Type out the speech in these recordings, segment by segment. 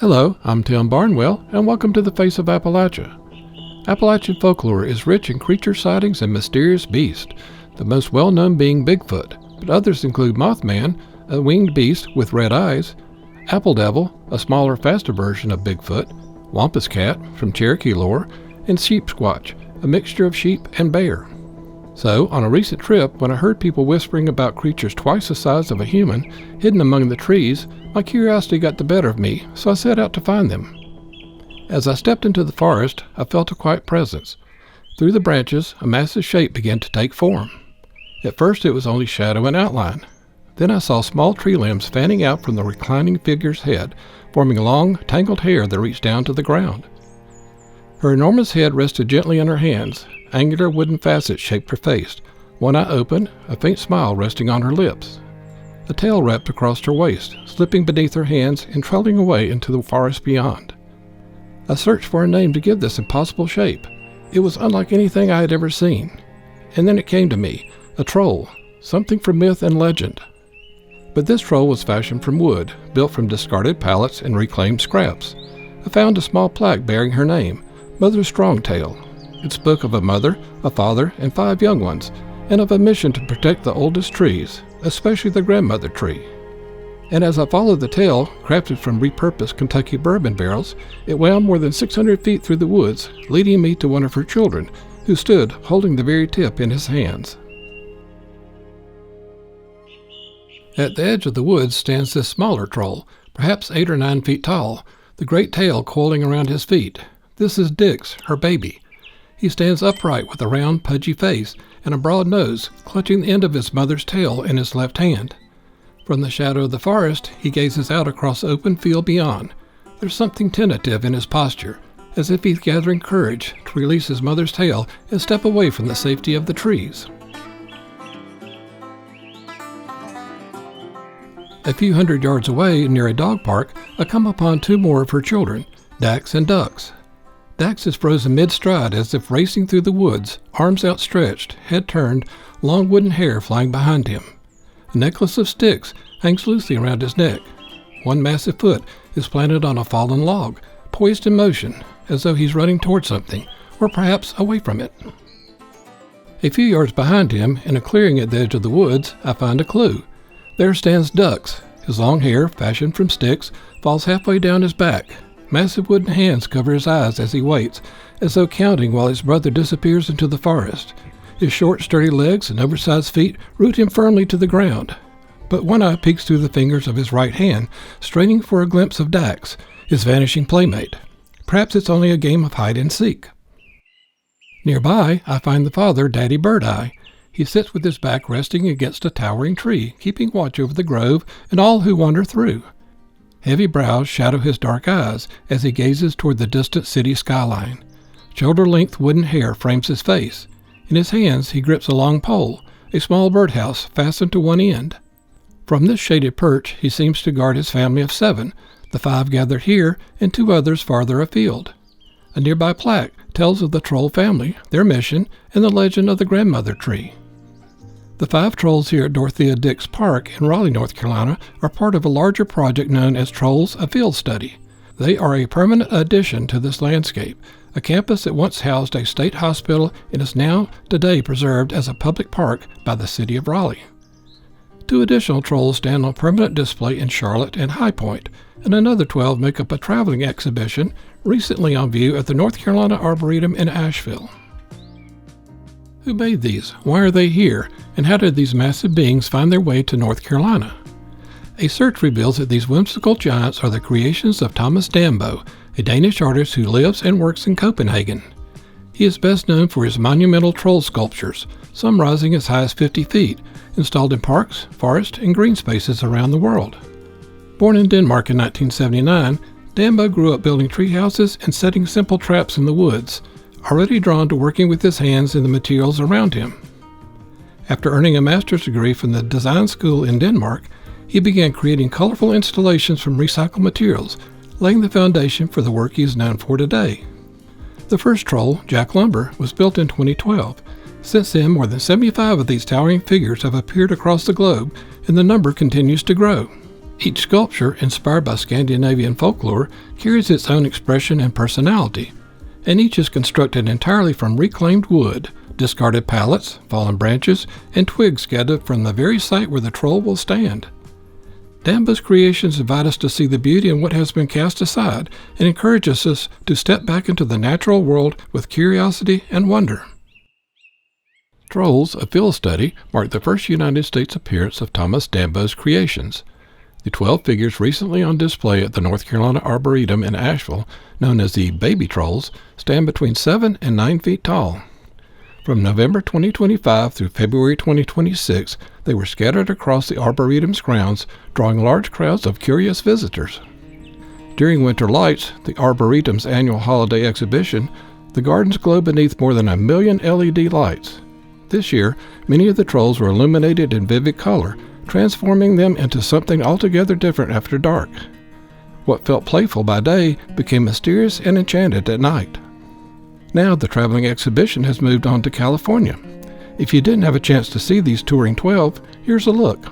Hello, I'm Tim Barnwell, and welcome to the Face of Appalachia. Appalachian folklore is rich in creature sightings and mysterious beasts, the most well-known being Bigfoot, but others include Mothman, a winged beast with red eyes, Apple Devil, a smaller, faster version of Bigfoot, Wampus Cat from Cherokee lore, and Sheepsquatch, a mixture of sheep and bear. So, on a recent trip, when I heard people whispering about creatures twice the size of a human hidden among the trees, my curiosity got the better of me, so I set out to find them. As I stepped into the forest, I felt a quiet presence. Through the branches, a massive shape began to take form. At first it was only shadow and outline. Then I saw small tree limbs fanning out from the reclining figure's head, forming long, tangled hair that reached down to the ground. Her enormous head rested gently in her hands. Angular wooden facets shaped her face, one eye open, a faint smile resting on her lips. A tail wrapped across her waist, slipping beneath her hands and trailing away into the forest beyond. I searched for a name to give this impossible shape. It was unlike anything I had ever seen. And then it came to me, a troll, something from myth and legend. But this troll was fashioned from wood, built from discarded pallets and reclaimed scraps. I found a small plaque bearing her name, Mother Strongtail. It spoke of a mother, a father, and 5 young ones, and of a mission to protect the oldest trees, especially the grandmother tree. And as I followed the tale, crafted from repurposed Kentucky bourbon barrels, it wound more than 600 feet through the woods, leading me to one of her children, who stood holding the very tip in his hands. At the edge of the woods stands this smaller troll, perhaps 8 or 9 feet tall, the great tail coiling around his feet. This is Dix, her baby. He stands upright with a round, pudgy face and a broad nose, clutching the end of his mother's tail in his left hand. From the shadow of the forest, he gazes out across the open field beyond. There's something tentative in his posture, as if he's gathering courage to release his mother's tail and step away from the safety of the trees. A few hundred yards away, near a dog park, I come upon 2 more of her children, Dax and Dux. Dax is frozen mid-stride as if racing through the woods, arms outstretched, head turned, long wooden hair flying behind him. A necklace of sticks hangs loosely around his neck. One massive foot is planted on a fallen log, poised in motion, as though he's running toward something, or perhaps away from it. A few yards behind him, in a clearing at the edge of the woods, I find a clue. There stands Dux. His long hair, fashioned from sticks, falls halfway down his back. Massive wooden hands cover his eyes as he waits, as though counting while his brother disappears into the forest. His short, sturdy legs and oversized feet root him firmly to the ground. But one eye peeks through the fingers of his right hand, straining for a glimpse of Dax, his vanishing playmate. Perhaps it's only a game of hide and seek. Nearby, I find the father, Daddy Birdeye. He sits with his back resting against a towering tree, keeping watch over the grove and all who wander through. Heavy brows shadow his dark eyes as he gazes toward the distant city skyline. Shoulder-length wooden hair frames his face. In his hands he grips a long pole, a small birdhouse fastened to one end. From this shaded perch he seems to guard his family of 7, the 5 gathered here and 2 others farther afield. A nearby plaque tells of the troll family, their mission, and the legend of the grandmother tree. The 5 trolls here at Dorothea Dix Park in Raleigh, North Carolina, are part of a larger project known as Trolls, a Field Study. They are a permanent addition to this landscape, a campus that once housed a state hospital and is now today preserved as a public park by the city of Raleigh. 2 additional trolls stand on permanent display in Charlotte and High Point, and another 12 make up a traveling exhibition recently on view at the North Carolina Arboretum in Asheville. Who made these? Why are they here? And how did these massive beings find their way to North Carolina? A search reveals that these whimsical giants are the creations of Thomas Dambo, a Danish artist who lives and works in Copenhagen. He is best known for his monumental troll sculptures, some rising as high as 50 feet, installed in parks, forests, and green spaces around the world. Born in Denmark in 1979, Dambo grew up building tree houses and setting simple traps in the woods, already drawn to working with his hands and the materials around him. After earning a master's degree from the design school in Denmark, he began creating colorful installations from recycled materials, laying the foundation for the work he is known for today. The first troll, Jack Lumber, was built in 2012. Since then, more than 75 of these towering figures have appeared across the globe, and the number continues to grow. Each sculpture, inspired by Scandinavian folklore, carries its own expression and personality, and each is constructed entirely from reclaimed wood, discarded pallets, fallen branches, and twigs gathered from the very site where the troll will stand. Dambo's creations invite us to see the beauty in what has been cast aside and encourages us to step back into the natural world with curiosity and wonder. Trolls, a field study, marked the first United States appearance of Thomas Dambo's creations. The 12 figures recently on display at the North Carolina Arboretum in Asheville, known as the baby trolls, stand between 7 and 9 feet tall. From November 2025 through February 2026, they were scattered across the Arboretum's grounds, drawing large crowds of curious visitors. During Winter Lights, the Arboretum's annual holiday exhibition, the gardens glow beneath more than 1 million LED lights. This year, many of the trolls were illuminated in vivid color, transforming them into something altogether different after dark. What felt playful by day became mysterious and enchanted at night. Now the traveling exhibition has moved on to California. If you didn't have a chance to see these touring 12, here's a look.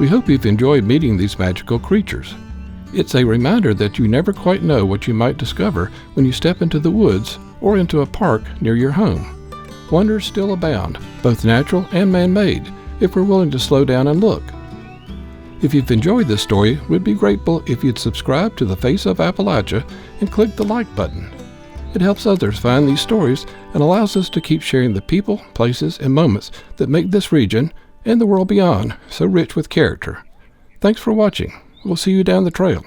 We hope you've enjoyed meeting these magical creatures. It's a reminder that you never quite know what you might discover when you step into the woods or into a park near your home. Wonders still abound, both natural and man-made, if we're willing to slow down and look. If you've enjoyed this story, we'd be grateful if you'd subscribe to the Face of Appalachia and click the like button. It helps others find these stories and allows us to keep sharing the people, places, and moments that make this region and the world beyond so rich with character. Thanks for watching. We'll see you down the trail.